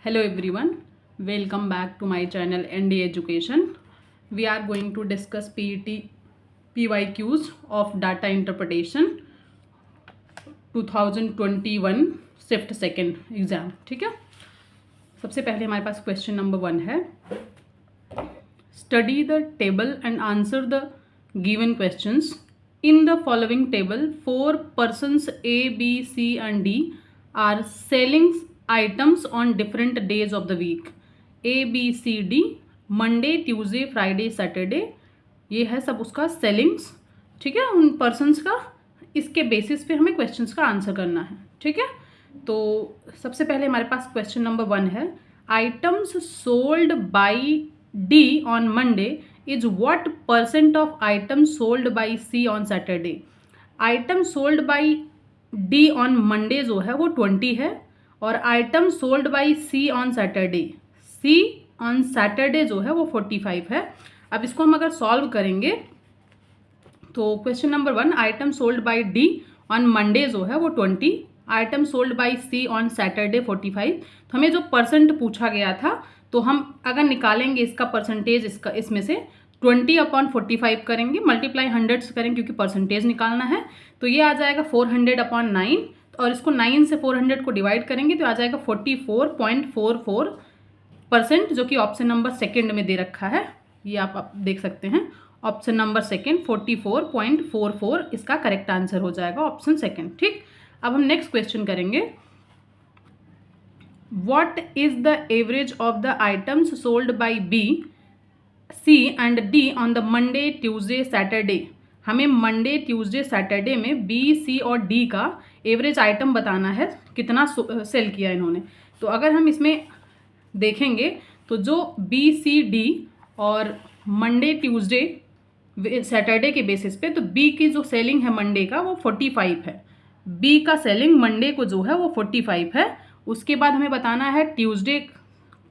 Hello everyone, welcome back to my channel ND Education. We are going to discuss PET PYQs of Data Interpretation 2021 shift second exam. ठीक है, सबसे पहले हमारे पास question number 1 है. Study the table and answer the given questions. In the following table, 4 persons A, B, C and D are selling items on different days of the week. A, B, C, D, Monday, Tuesday, Friday, Saturday. ये है सब उसका ceilings. ठीक है, उन persons का. इसके basis पे हमें क्वेश्चंस का आंसर करना है. ठीक है, तो सबसे पहले हमारे पास क्वेश्चन नंबर 1 है. Items sold by D on Monday is what % of items sold by C on Saturday. Item sold by D on Monday जो है वो 20 है और item sold by C on Saturday, C on Saturday जो है वो 45 है. अब इसको हम अगर सॉल्व करेंगे तो question number 1, item sold by D on Monday जो है वो 20, item sold by C on Saturday 45. तो हमें जो परसेंट पूछा गया था तो हम अगर निकालेंगे इसका परसेंटेज, इसका इसमें से 20/45 करेंगे, मल्टीप्लाई 100 से करेंगे क्योंकि परसेंटेज निकालना है. तो ये आ जाएगा 400/9 और इसको 9 से 400 को डिवाइड करेंगे तो आ जाएगा 44.44%, जो कि ऑप्शन नंबर सेकंड में दे रखा है. ये आप देख सकते हैं, ऑप्शन नंबर सेकंड 44.44 इसका करेक्ट आंसर हो जाएगा, ऑप्शन सेकंड. ठीक, अब हम नेक्स्ट क्वेश्चन करेंगे. What is the average of the items sold by B, C and D on the Monday, Tuesday, Saturday? हमें मंडे, ट्यूसडे, सैटरडे में B, C और D का एवरेज आइटम बताना है, कितना सेल किया इन्होंने. तो अगर हम इसमें देखेंगे तो जो B, C, D और मंडे, ट्यूसडे, सैटरडे के बेसिस पे, तो B की जो सेलिंग है मंडे का वो 45 है. B का सेलिंग मंडे को जो है वो 45 है. उसके बाद हमें बताना है ट्यूसडे,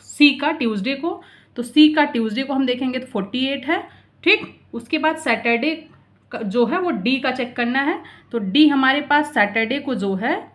सी का ट्यूसडे को, तो सी का ट्यूसडे को हम देखेंगे तो 48 है. ठीक, उसके बाद सैटरडे जो है वो डी का चेक करना है. तो डी हमारे पास सैटरडे को जो है,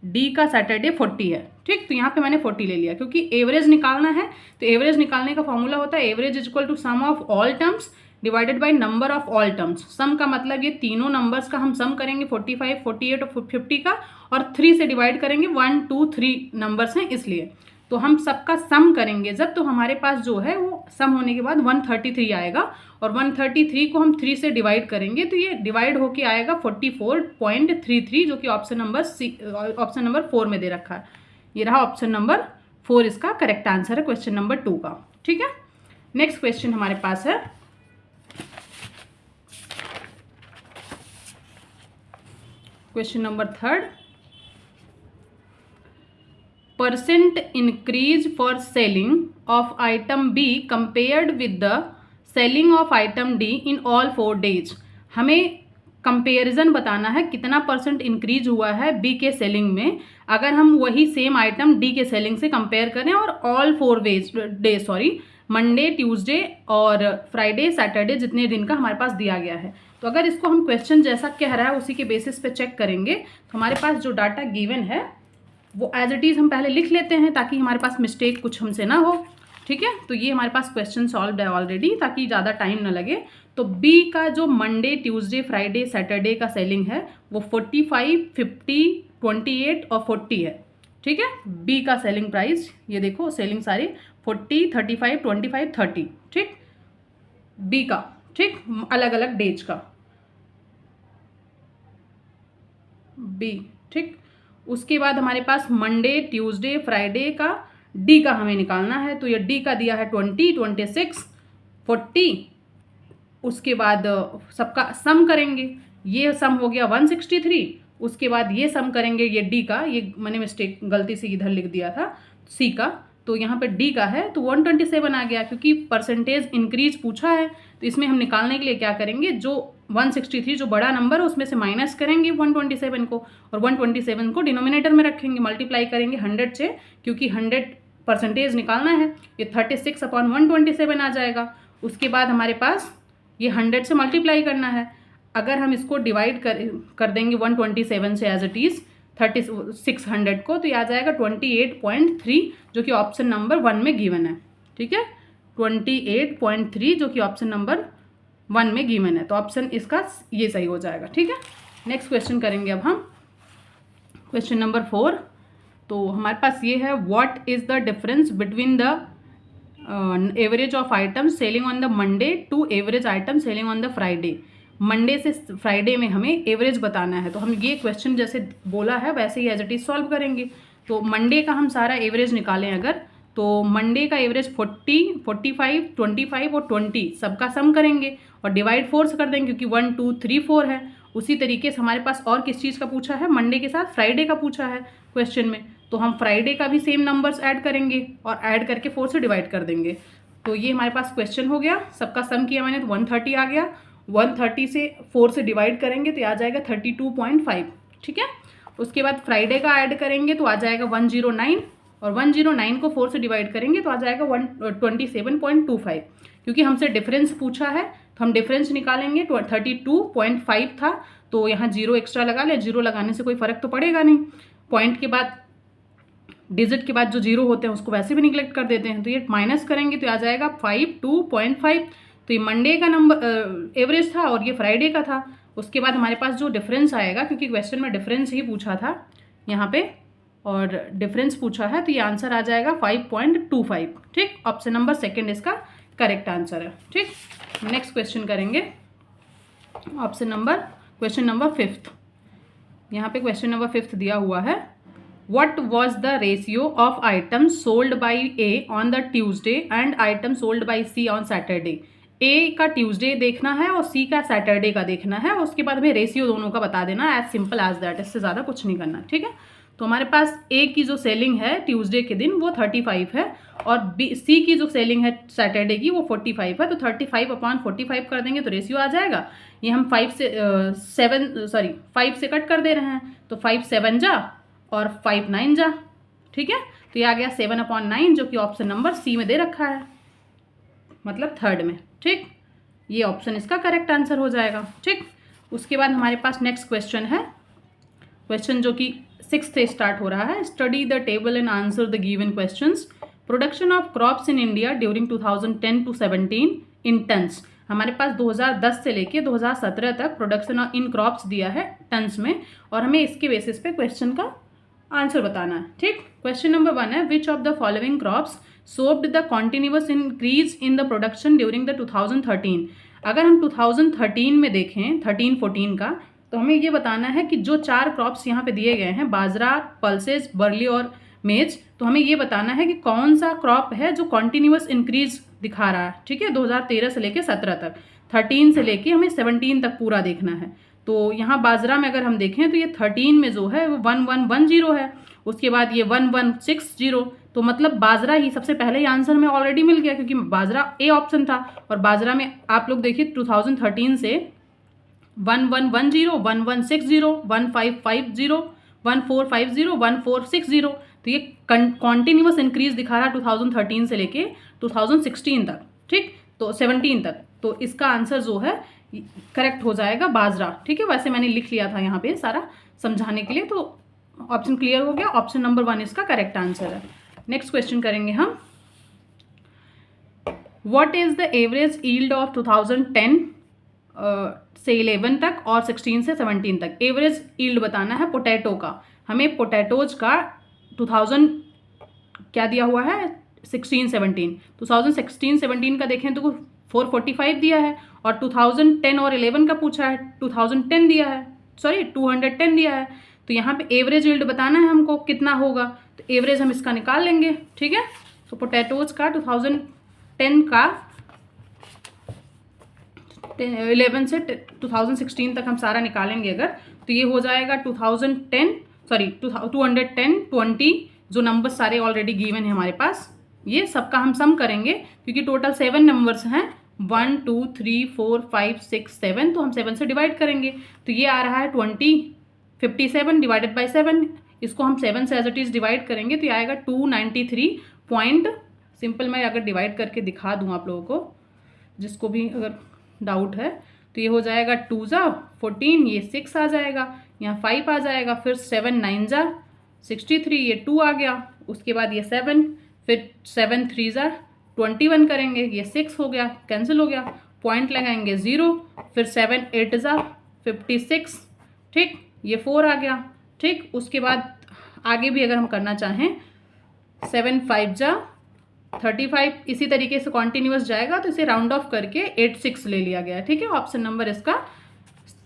डी का सैटरडे 40 है. ठीक, तो यहाँ पे मैंने 40 ले लिया क्योंकि एवरेज निकालना है. तो एवरेज निकालने का फॉर्मूला होता है average is equal to sum of all terms divided by number of all terms. Sum का मतलब ये तीनों नंबर्स का हम सम करेंगे, 45, 48 और 50 का, और 3 से डिवाइड करेंगे. 1, 2, 3 नंबर्स हैं इसलिए. तो हम सबका सम करेंगे जब, तो हमारे पास जो है वो सम होने के बाद 133 आएगा और 133 को हम 3 से डिवाइड करेंगे तो ये डिवाइड होके आएगा 44.33, जो कि ऑप्शन नंबर 4 में दे रखा है. ये रहा ऑप्शन नंबर 4, इसका करेक्ट आंसर है क्वेश्चन नंबर 2 का. ठीक है, नेक्स्ट क्वेश्चन हमारे पास है. Question number 3, percent increase for selling of item be compared with the selling of item D in all 4 days. हमें कंपेरिजन बताना है कितना परसेंट इंक्रीज हुआ है बी के सेलिंग में अगर हम वही सेम आइटम डी के सेलिंग से कंपेयर करें और ऑल 4 डेज मंडे, ट्यूसडे और फ्राइडे, सैटरडे, जितने दिन का हमारे पास दिया गया है. तो अगर इसको हम क्वेश्चन जैसा कह रहा है उसी के बेसिस पे चेक करेंगे तो हमारे पास जो डाटा गिवन है वो एज इट इज़ हम पहले लिख लेते हैं ताकि हमारे पास मिस्टेक कुछ हमसे ना हो. ठीक है, तो ये हमारे पास क्वेश्चन सॉल्व है ऑलरेडी ताकि ज़्यादा टाइम ना लगे. तो बी का जो मंडे, ट्यूसडे, फ्राइडे, सैटरडे का सेलिंग है वो 45, 50, 28 और 40 है. ठीक है, बी का सेलिंग प्राइस ये देखो, सेलिंग सारी 40, 35, 25, 30. ठीक, बी का. ठीक, अलग अलग डेज का बी. ठीक, उसके बाद हमारे पास मंडे, ट्यूसडे, फ्राइडे का डी का हमें निकालना है. तो ये डी का दिया है 20, 26, 40. उसके बाद सबका सम करेंगे, ये सम हो गया 163. उसके बाद ये सम करेंगे ये डी का, ये मैंने मिस्टेक गलती से इधर लिख दिया था सी का, तो यहाँ पे डी का है तो 127 आ गया क्योंकि परसेंटेज इंक्रीज पूछा है. तो इसमें हम निकालने के लिए क्या करेंगे, जो 163 जो बड़ा नंबर है उसमें से माइनस करेंगे 127 को और 127 को डिनोमिनेटर में रखेंगे, मल्टीप्लाई करेंगे 100 से क्योंकि 100 परसेंटेज निकालना है. ये 36/127 आ जाएगा. उसके बाद हमारे पास ये 100 से मल्टीप्लाई करना है. अगर हम इसको डिवाइड कर देंगे 127 से एज इट इज़ 3600 को, तो ये आ जाएगा 28.3 जो कि ऑप्शन नंबर 1 में गिवन है। ठीक है, 28.3 जो कि ऑप्शन नंबर 1 में गिवन है, तो ऑप्शन इसका ये सही हो जाएगा। ठीक है, नेक्स्ट क्वेश्चन करेंगे अब हम क्वेश्चन नंबर 4। तो हमारे पास ये है, what is the difference between the average of items selling on the Monday to average item selling on the Friday. Monday से फ्राइडे में हमें एवरेज बताना है, तो हम ये क्वेश्चन जैसे बोला है वैसे ही एज इट इज सॉल्व करेंगे। तो मंडे का हम सारा एवरेज निकालें अगर, तो मंडे का एवरेज 40, 45, 25 और 20 सबका सम करेंगे और डिवाइड 4 से कर देंगे क्योंकि 1, 2, 3, 4 है। उसी तरीके से हमारे पास और किस चीज़ का पूछा है, मंडे के साथ फ्राइडे का पूछा है क्वेश्चन में, तो हम फ्राइडे का भी सेम नंबर्स ऐड करेंगे और ऐड करके 4 से डिवाइड कर देंगे। तो ये हमारे पास क्वेश्चन हो गया, सबका सम किया मैंने तो 130 आ गया। 130 से 4 से डिवाइड करेंगे तो आ जाएगा 32.5। ठीक है, उसके बाद फ्राइडे का ऐड करेंगे तो आ जाएगा 109 और 109 को 4 से डिवाइड करेंगे तो आ जाएगा 127.25। क्योंकि हमसे डिफरेंस पूछा है तो हम डिफरेंस निकालेंगे। 32.5 था तो यहाँ 0 एक्स्ट्रा लगा ले, 0 लगाने से कोई फ़र्क तो पड़ेगा नहीं। पॉइंट के बाद डिजिट के बाद जो 0 होते हैं उसको वैसे भी निगलेक्ट कर देते हैं, तो ये माइनस करेंगे तो आ जाएगा 52.5। तो ये मंडे का नंबर एवरेज था और ये फ्राइडे का था। उसके बाद हमारे पास जो डिफरेंस आएगा, क्योंकि क्वेश्चन में डिफरेंस ही पूछा था यहाँ पे और डिफरेंस पूछा है, तो ये आंसर आ जाएगा 5.25। ठीक, ऑप्शन नंबर 2 इसका करेक्ट आंसर है। ठीक, नेक्स्ट क्वेश्चन करेंगे क्वेश्चन नंबर 5। यहाँ पे क्वेश्चन नंबर 5 दिया हुआ है, What was the ratio of items sold by A on the Tuesday and items sold by C on Saturday? A का ट्यूसडे देखना है और C का सैटरडे का देखना है, उसके बाद हमें रेशियो दोनों का बता देना, एज सिंपल एज दैट, इससे ज़्यादा कुछ नहीं करना। ठीक है, तो हमारे पास A की जो सेलिंग है ट्यूसडे के दिन वो 35 है और C की जो सेलिंग है सैटरडे की वो 45 है, तो 35/45 कर देंगे तो रेशियो आ जाएगा। ये हम 5 से कट कर दे रहे हैं, तो 5 7 जा और 5 9 जा। ठीक है, तो ये आ गया 7/9 जो कि ऑप्शन नंबर C में दे रखा है, मतलब थर्ड में। ठीक, ये ऑप्शन इसका करेक्ट आंसर हो जाएगा। ठीक, उसके बाद हमारे पास नेक्स्ट क्वेश्चन है, क्वेश्चन जो कि 6 से स्टार्ट हो रहा है। Study the table and answer the given questions. Production of crops in India during 2010 to 17 in tons. हमारे पास 2010 से लेके 2017 तक प्रोडक्शन इन क्रॉप्स दिया है टन्स में, और हमें इसके बेसिस पे क्वेश्चन का आंसर बताना है। ठीक, क्वेश्चन नंबर 1 है, विच of the following crops showed the continuous increase in the production during the 2013। अगर हम 2013 में देखें 13-14 का, तो हमें ये बताना है कि जो 4 क्रॉप्स यहाँ पे दिए गए हैं, बाजरा, पल्सेस, बर्ली और मेज, तो हमें ये बताना है कि कौन सा क्रॉप है जो कॉन्टिन्यूअस इंक्रीज दिखा रहा है। ठीक है, 2013 से लेके 17 तक, 13 से लेके हमें 17 तक पूरा देखना है। तो यहाँ बाजरा में अगर हम देखें तो ये 13 में जो है वो 1110 है, उसके बाद ये 1160, तो मतलब बाजरा ही सबसे पहले ही आंसर में ऑलरेडी मिल गया क्योंकि बाजरा ए ऑप्शन था। और बाजरा में आप लोग देखिए 2013 से 1110, 1160, 1550, 1450, 1460, तो ये कॉन्टिन्यूअस इंक्रीज दिखा रहा है 2013 से लेके 2016 तक। ठीक, तो 17 तक, तो इसका आंसर जो है करेक्ट हो जाएगा बाजरा। ठीक है, वैसे मैंने लिख लिया था यहाँ पे सारा समझाने के लिए, तो ऑप्शन क्लियर हो गया, ऑप्शन नंबर 1 इसका करेक्ट आंसर है। नेक्स्ट क्वेश्चन करेंगे हम, what is the average yield of 2010 से 11 तक और 16 से 17 तक। एवरेज यील्ड बताना है पोटैटो का। हमें पोटैटोज का 2000 क्या दिया हुआ है 16-17, 2016-17 का देखें तो 445 दिया है, और 2010 और 11 का पूछा है 2010 दिया है, सॉरी 210 दिया है। तो यहाँ पे एवरेज यील्ड बताना है हमको कितना होगा, तो एवरेज हम इसका निकाल लेंगे। ठीक है, तो पोटैटोज का 2010 का 11 से 2016 तक हम सारा निकालेंगे अगर, तो ये हो जाएगा 210, 20, जो नंबर सारे ऑलरेडी गिवन है हमारे पास, ये सबका हम सम करेंगे क्योंकि टोटल 7 नंबर्स हैं, 1 2 3 4 5 6 7, तो हम 7 से डिवाइड करेंगे तो ये आ रहा है 57 डिवाइडेड बाई 7। इसको हम 7 से एज इट इज़ डिवाइड करेंगे तो ये आएगा 293 पॉइंट। सिंपल मैं अगर डिवाइड करके दिखा दूँ आप लोगों को, जिसको भी अगर डाउट है, तो ये हो जाएगा 2 × 14, ये 6 आ जाएगा, यहाँ 5 आ जाएगा, फिर 7 9 जा 63, ये 2 आ गया, उसके बाद ये 7, फिर 7 3 जा 21 करेंगे, ये 6 हो गया, कैंसिल हो गया, पॉइंट लगाएंगे 0, फिर 7 8 जा 56, ठीक, ये 4 आ गया, ठीक। उसके बाद आगे भी अगर हम करना चाहें 7 5 जा 35, इसी तरीके से कॉन्टिन्यूस जाएगा, तो इसे राउंड ऑफ करके 8 6 ले लिया गया, ठीक है। ऑप्शन नंबर इसका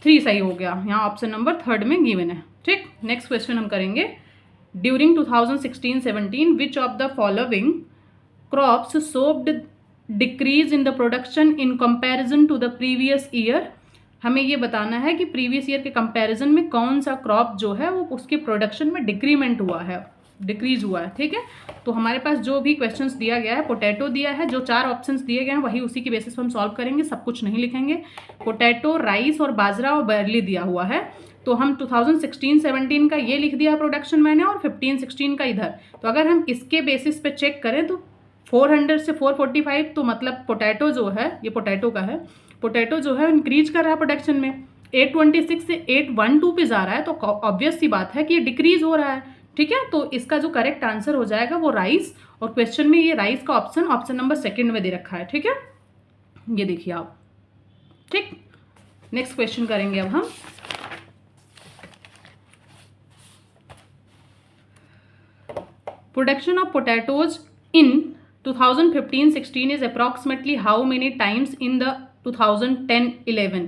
3 सही हो गया, यहाँ ऑप्शन नंबर 3 में गिवन है, ठीक। नेक्स्ट क्वेश्चन हम करेंगे, during 2016-17 which of the following crops showed decrease in the production in comparison to the previous year. हमें ये बताना है कि प्रीवियस ईयर के कंपैरिजन में कौन सा क्रॉप जो है वो उसके प्रोडक्शन में डिक्रीमेंट हुआ है, डिक्रीज हुआ है, ठीक है। तो हमारे पास जो भी क्वेश्चंस दिया गया है, पोटैटो दिया है, जो 4 ऑप्शंस दिए गए हैं वही उसी की बेसिस पर हम सॉल्व करेंगे, सब कुछ नहीं लिखेंगे। पोटैटो, राइस और बाजरा और बैरली दिया हुआ है, तो हम 2016-17 का ये लिख दिया प्रोडक्शन मैंने, और 15-16 का इधर। तो अगर हम इसके बेसिस पे चेक करें तो 400 से 445, तो मतलब पोटैटो जो है, ये पोटैटो का है, पोटैटो जो है इंक्रीज कर रहा है प्रोडक्शन में, 826 से 812 पे जा रहा है, तो ऑब्वियस सी बात है कि ये डिक्रीज हो रहा है, ठीक है। तो इसका जो करेक्ट आंसर हो जाएगा वो राइस, और क्वेश्चन में ये राइस का ऑप्शन नंबर 2 में दे रखा है, ठीक है, ये देखिए आप, ठीक। नेक्स्ट क्वेश्चन करेंगे अब हम, production of potatoes in 2015-16 is approximately how many times in the 2010-11।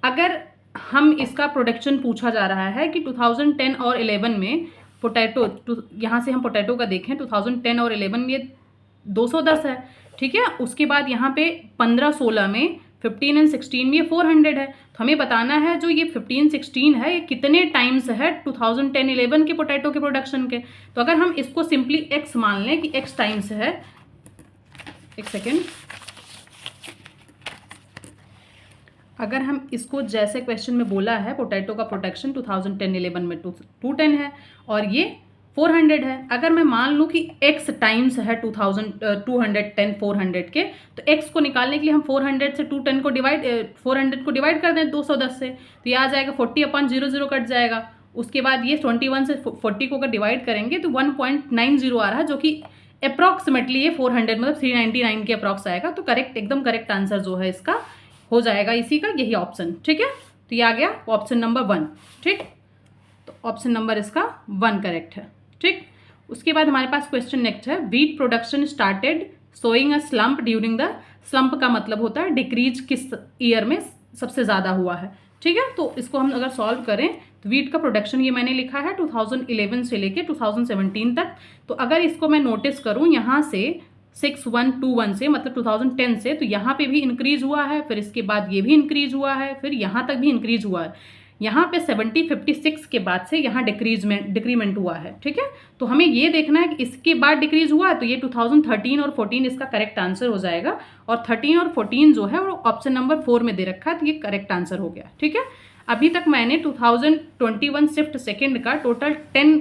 अगर हम इसका प्रोडक्शन पूछा जा रहा है कि 2010 और 11 में पोटैटो, यहाँ से हम पोटैटो का देखें 2010 और 11 में ये 210 है, ठीक है। उसके बाद यहाँ पे 15-16 में, 15 और 16 में ये 400 है, तो हमें बताना है जो ये 15-16 है ये कितने टाइम्स है 2010-11 के पोटैटो के प्रोडक्शन के। तो अगर हम इसको सिंपली x मान लें कि x टाइम्स है, एक सेकेंड, अगर हम इसको जैसे क्वेश्चन में बोला है पोटैटो का प्रोडक्शन 2010-11 में 210 है और ये 400 है, अगर मैं मान लूँ कि x टाइम्स है 210 400 के, तो x को निकालने के लिए हम 400 से 210 को 400 को डिवाइड कर दें 210 से, तो ये आ जाएगा 40/00 कट जाएगा। उसके बाद ये 21 से 40 को अगर डिवाइड करेंगे तो 1.90 आ रहा है, जो कि अप्रॉक्सीमेटली ये 400 मतलब 399 के अप्रॉक्स आएगा। तो करेक्ट, एकदम करेक्ट आंसर जो है इसका हो जाएगा इसी का, यही ऑप्शन, ठीक है। तो ये आ गया ऑप्शन नंबर 1, ठीक। तो ऑप्शन नंबर इसका 1 करेक्ट है, ठीक। उसके बाद हमारे पास क्वेश्चन नेक्स्ट है, wheat production started showing a slump during the, slump का मतलब होता है डिक्रीज किस ईयर में सबसे ज़्यादा हुआ है, ठीक है। तो इसको हम अगर सॉल्व करें तो व्हीट का प्रोडक्शन ये मैंने लिखा है 2011 से लेके 2017 तक। तो अगर इसको मैं नोटिस करूँ यहाँ से 6121 से मतलब 2010 से, तो यहाँ पे भी इंक्रीज हुआ है, फिर इसके बाद ये भी इंक्रीज हुआ है, फिर यहाँ तक भी इंक्रीज हुआ है, यहाँ पे 56 के बाद से यहाँ डिक्रीमेंट हुआ है, ठीक है। तो हमें ये देखना है कि इसके बाद डिक्रीज हुआ है, तो ये 2013 और 14 इसका करेक्ट आंसर हो जाएगा, और 13 और 14 जो है वो ऑप्शन नंबर 4 में दे रखा है, तो ये करेक्ट आंसर हो गया, ठीक है। अभी तक मैंने 2021 शिफ्ट सेकेंड का टोटल 10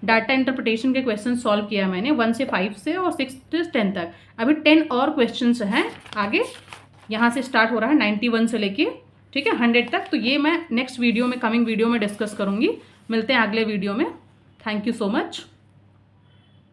डाटा इंटरप्रिटेशन के क्वेश्चन सॉल्व किया मैंने 1 से 5 से और 6 से 10 तक। अभी 10 और क्वेश्चंस हैं आगे, यहाँ से स्टार्ट हो रहा है 91 से लेके, ठीक है, 100 तक। तो ये मैं नेक्स्ट वीडियो में, कमिंग वीडियो में डिस्कस करूँगी। मिलते हैं अगले वीडियो में। Thank you so much.